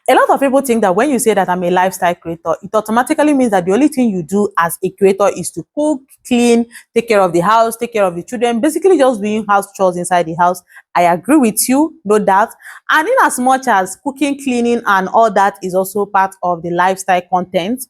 A lot of people think that when you say that I'm a lifestyle creator, it automatically means that the only thing you do as a creator is to cook, clean, take care of the house, take care of the children, basically just doing house chores inside the house. I agree with you, no doubt. And in as much as cooking, cleaning, and all that is also part of the lifestyle content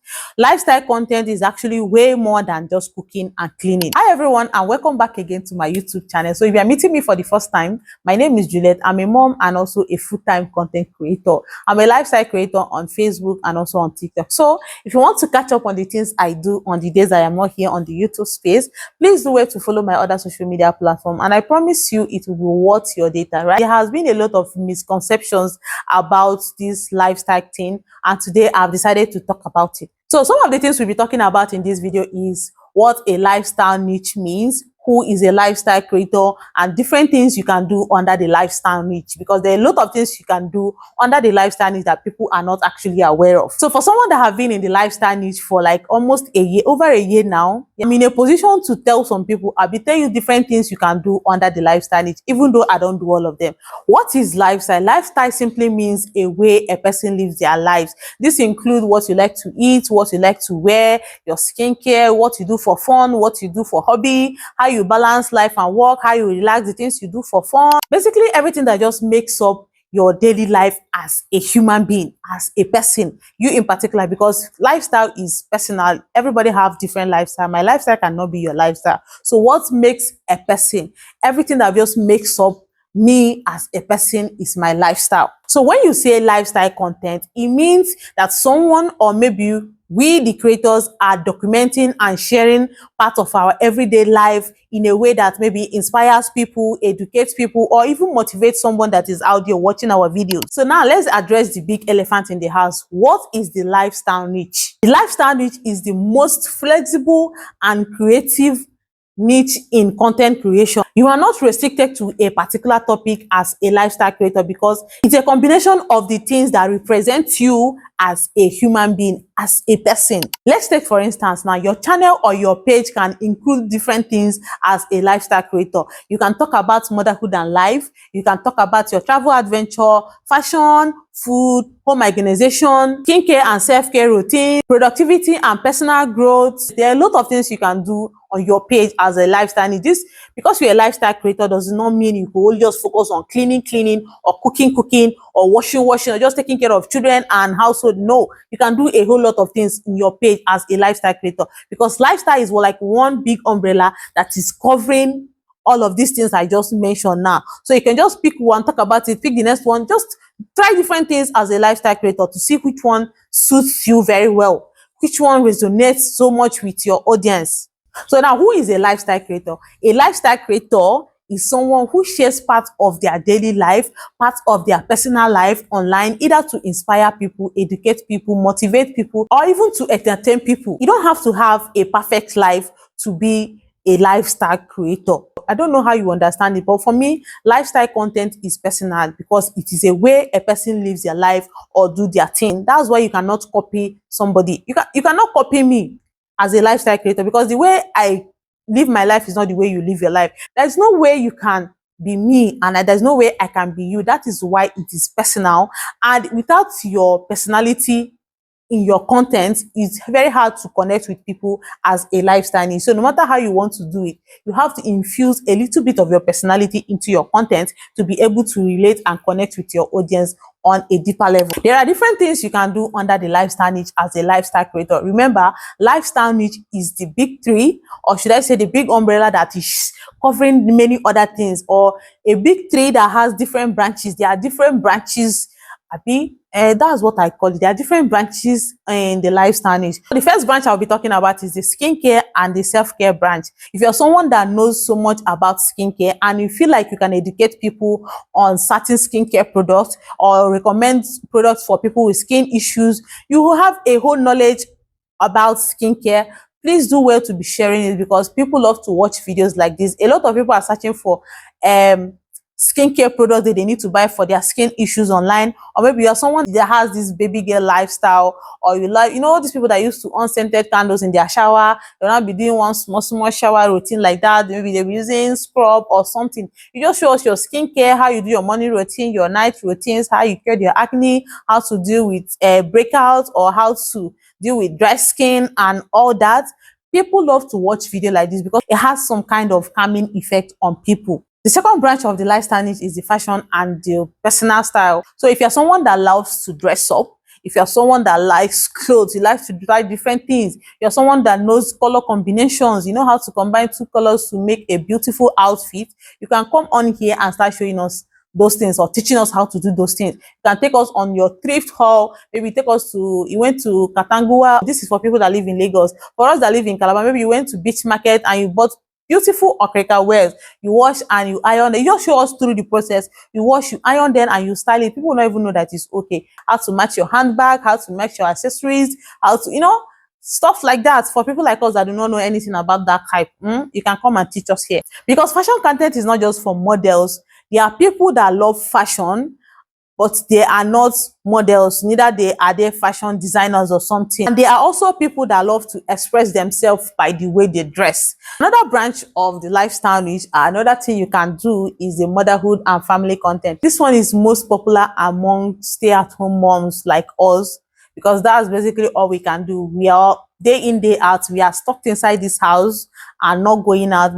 is actually way more than just cooking and cleaning. Hi everyone, and welcome back again to my YouTube channel. So if you are meeting me for the first time, my name is Juliet. I'm a mom and also a full-time content creator. I'm a lifestyle creator on Facebook and also on TikTok. So if you want to catch up on the things I do on the days I am not here on the YouTube space, please do wait to follow my other social media platform, and I promise you it will be worth your data, right? There has been a lot of misconceptions about this lifestyle thing, and today I've decided to talk about it. So some of the things we'll be talking about in this video is what a lifestyle niche means, who is a lifestyle creator, and different things you can do under the lifestyle niche, because there are a lot of things you can do under the lifestyle niche that people are not actually aware of. So for someone that have been in the lifestyle niche for like almost a year, over a year now, I'm in a position to tell some people, I'll be telling you different things you can do under the lifestyle niche, even though I don't do all of them. What is lifestyle? Lifestyle simply means a way a person lives their lives. This includes what you like to eat, what you like to wear, your skincare, what you do for fun, what you do for hobby, how you balance life and work, how you relax, the things you do for fun. Basically everything that just makes up your daily life as a human being, as a person, you in particular, because lifestyle is personal. Everybody have different lifestyle. My lifestyle cannot be your lifestyle. So what makes a person? Everything that just makes up me as a person is my lifestyle. So when you say lifestyle content, it means that someone, or maybe we the creators, are documenting and sharing part of our everyday life in a way that maybe inspires people, educates people, or even motivates someone that is out there watching our videos. So now let's address the big elephant in the house. What is the lifestyle niche? The lifestyle niche is the most flexible and creative niche in content creation. You are not restricted to a particular topic as a lifestyle creator, because it's a combination of the things that represent you as a human being, as a person. Let's take for instance now, your channel or your page can include different things as a lifestyle creator. You can talk about motherhood and life, you can talk about your travel adventure, fashion, food, home organization, skincare and self-care routine, productivity and personal growth. There are a lot of things you can do on your page as a lifestyle niche. This, because you're a lifestyle creator, does not mean you can only just focus on cleaning, or cooking, or washing, or just taking care of children and household. No, you can do a whole lot of things in your page as a lifestyle creator, because lifestyle is like one big umbrella that is covering all of these things I just mentioned now. So you can just pick one, talk about it, pick the next one, just try different things as a lifestyle creator to see which one suits you very well, which one resonates so much with your audience. So now, who is a lifestyle creator? A lifestyle creator is someone who shares part of their daily life, part of their personal life online, either to inspire people, educate people, motivate people, or even to entertain people. You don't have to have a perfect life to be a lifestyle creator. I don't know how you understand it, but for me, lifestyle content is personal, because it is a way a person lives their life or do their thing. That's why you cannot copy somebody. You cannot copy me as a lifestyle creator, because the way I live my life is not the way you live your life. There's no way you can be me and there's no way I can be you. That is why it is personal, and without your personality in your content, it's very hard to connect with people as a lifestyle niche. So no matter how you want to do it, you have to infuse a little bit of your personality into your content to be able to relate and connect with your audience on a deeper level. There are different things you can do under the lifestyle niche as a lifestyle creator. Remember, lifestyle niche is the big three, or should I say the big umbrella that is covering many other things, or a big tree that has different branches. There are different branches. That's what I call it. There are different branches in the lifestyle niche. The first branch I'll be talking about is the skincare and the self-care branch. If you're someone that knows so much about skincare and you feel like you can educate people on certain skincare products or recommend products for people with skin issues, you will have a whole knowledge about skincare. Please do well to be sharing it, because people love to watch videos like this. A lot of people are searching for skincare products that they need to buy for their skin issues online, or maybe you're someone that has this baby girl lifestyle, or you like, you know, these people that used to unscented candles in their shower, they'll not be doing one small shower routine like that. Maybe they'll be using scrub or something. You just show us your skincare, how you do your morning routine, your night routines, how you cure your acne, how to deal with breakouts, or how to deal with dry skin and all that. People love to watch video like this because it has some kind of calming effect on people. The second branch of the lifestyle niche is the fashion and the personal style. So if you're someone that loves to dress up, if you're someone that likes clothes, you like to try different things, you're someone that knows color combinations, you know how to combine two colors to make a beautiful outfit, you can come on here and start showing us those things or teaching us how to do those things. You can take us on your thrift haul, maybe take us to, you went to Katangua. This is for people that live in Lagos. For us that live in Calabar, maybe you went to Beach Market and you bought beautiful okreka wears. You wash and you iron. You just show us through the process. You wash, you iron them, and you style it. People don't even know that it's okay. How to match your handbag, how to match your accessories, how to, you know, stuff like that. For people like us that do not know anything about that type, you can come and teach us here. Because fashion content is not just for models. There are people that love fashion, but they are not models, neither are they fashion designers or something. And there are also people that love to express themselves by the way they dress. Another branch of the lifestyle niche, another thing you can do is the motherhood and family content. This one is most popular among stay-at-home moms like us, because that's basically all we can do. We are day in, day out, we are stuck inside this house and not going out.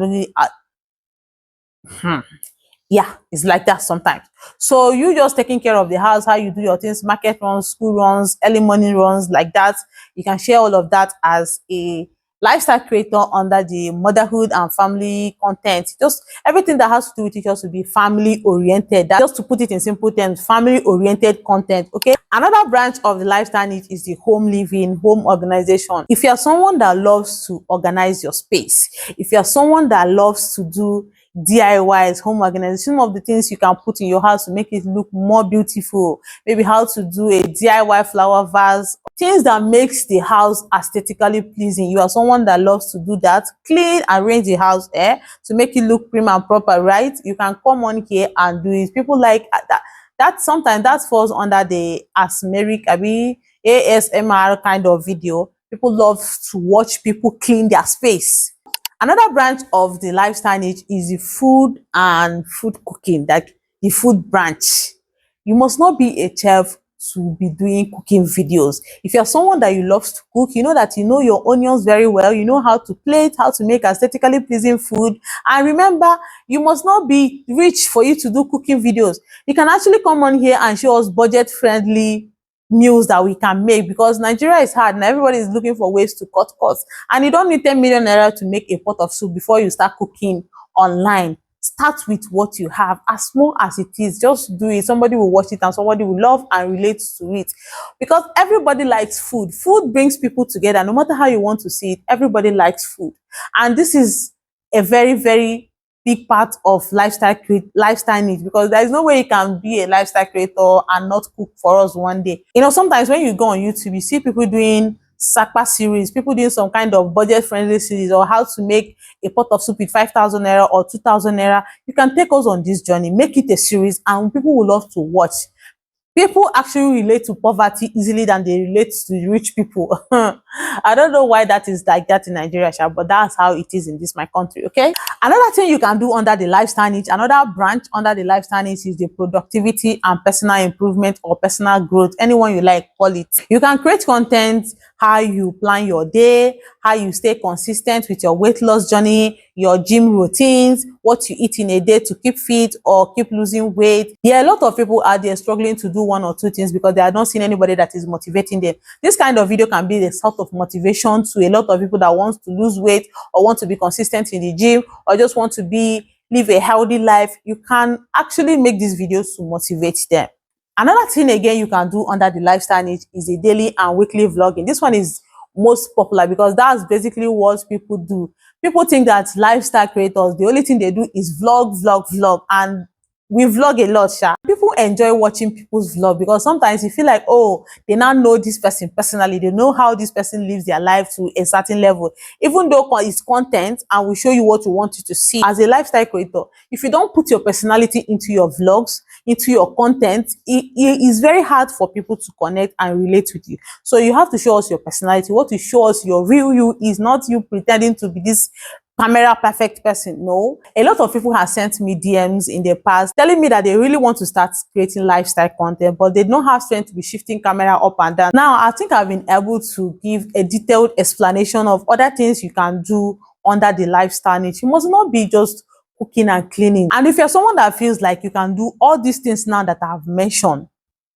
Yeah, it's like that sometimes. So you just taking care of the house, how you do your things, market runs, school runs, early morning runs, like that. You can share all of that as a lifestyle creator under the motherhood and family content. Just everything that has to do with it just to be family oriented. That, just to put it in simple terms, family oriented content. Okay. Another branch of the lifestyle niche is the home living, home organization. If you're someone that loves to organize your space, if you're someone that loves to do DIYs, home organization, some of the things you can put in your house to make it look more beautiful. Maybe how to do a DIY flower vase, things that makes the house aesthetically pleasing. You are someone that loves to do that, clean, arrange the house to make it look prim and proper, right? You can come on here and do it. People like that. That sometimes that falls under the ASMR kind of video. People love to watch people clean their space. Another branch of the lifestyle niche is the food and food cooking, like the food branch. You must not be a chef to be doing cooking videos. If you're someone that you loves to cook, you know that you know your onions very well, you know how to plate, how to make aesthetically pleasing food. And remember, you must not be rich for you to do cooking videos. You can actually come on here and show us budget-friendly meals that we can make, because Nigeria is hard and everybody is looking for ways to cut costs. And you don't need 10 million naira to make a pot of soup before you start cooking online. Start with what you have, as small as it is. Just do it. Somebody will watch it and somebody will love and relate to it, because everybody likes food. Food brings people together. No matter how you want to see it, everybody likes food. And this is a very, very big part of lifestyle niche, because there is no way you can be a lifestyle creator and not cook for us one day. You know, sometimes when you go on YouTube, you see people doing Sakpa series, people doing some kind of budget-friendly series, or how to make a pot of soup with 5,000 naira or 2,000 naira. You can take us on this journey, make it a series, and people will love to watch. People actually relate to poverty easily than they relate to rich people. I don't know why that is like that in Nigeria, but that's how it is in this my country, okay? Another thing you can do under the lifestyle niche, another branch under the lifestyle niche, is the productivity and personal improvement or personal growth, anyone you like, call it. You can create content, how you plan your day, how you stay consistent with your weight loss journey, your gym routines, what you eat in a day to keep fit or keep losing weight. There are a lot of people out there struggling to do one or two things because they are not seeing anybody that is motivating them. This kind of video can be the sort of motivation to a lot of people that want to lose weight or want to be consistent in the gym or just want to live a healthy life. You can actually make these videos to motivate them. Another thing again you can do under the lifestyle niche is the daily and weekly vlogging. This one is most popular because that's basically what people do. People think that lifestyle creators, the only thing they do is vlog, and we vlog a lot, sha. People enjoy watching people's vlog because sometimes you feel like, oh, they now know this person personally. They know how this person lives their life to a certain level. Even though it's content and we show you what we want you to see. As a lifestyle creator, if you don't put your personality into your vlogs, into your content, it is very hard for people to connect and relate with you. So you have to show us your personality. What you show us your real you is not you pretending to be this camera perfect person. No, a lot of people have sent me DMs in the past telling me that they really want to start creating lifestyle content, but they don't have strength to be shifting camera up and down. Now I think I've been able to give a detailed explanation of other things you can do under the lifestyle niche. You must not be just cooking and cleaning. And if you're someone that feels like you can do all these things now that I've mentioned,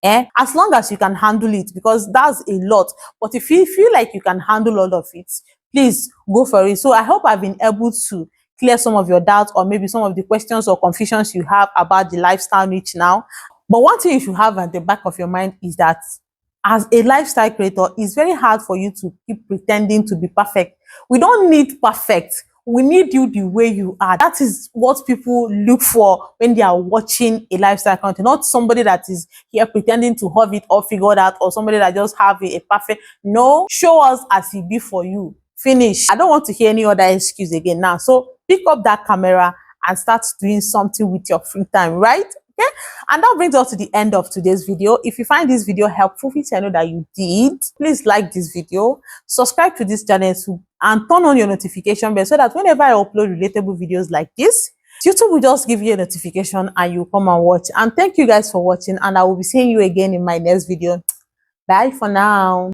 as long as you can handle it, because that's a lot. But if you feel like you can handle all of it, please go for it. So I hope I've been able to clear some of your doubts or maybe some of the questions or confusions you have about the lifestyle niche now. But one thing you should have at the back of your mind is that as a lifestyle creator, it's very hard for you to keep pretending to be perfect. We don't need perfect. We need you the way you are. That is what people look for when they are watching a lifestyle content, not somebody that is here pretending to have it all figured out or somebody that just have a perfect. No, show us as it be for you. Finish. I don't want to hear any other excuse again now. So pick up that camera and start doing something with your free time, right? Okay, and that brings us to the end of today's video. If you find this video helpful, which I know that you did, please like this video, subscribe to this channel and turn on your notification bell so that whenever I upload relatable videos like this, YouTube will just give you a notification and you come and watch. And thank you guys for watching, and I will be seeing you again in my next video. Bye for now.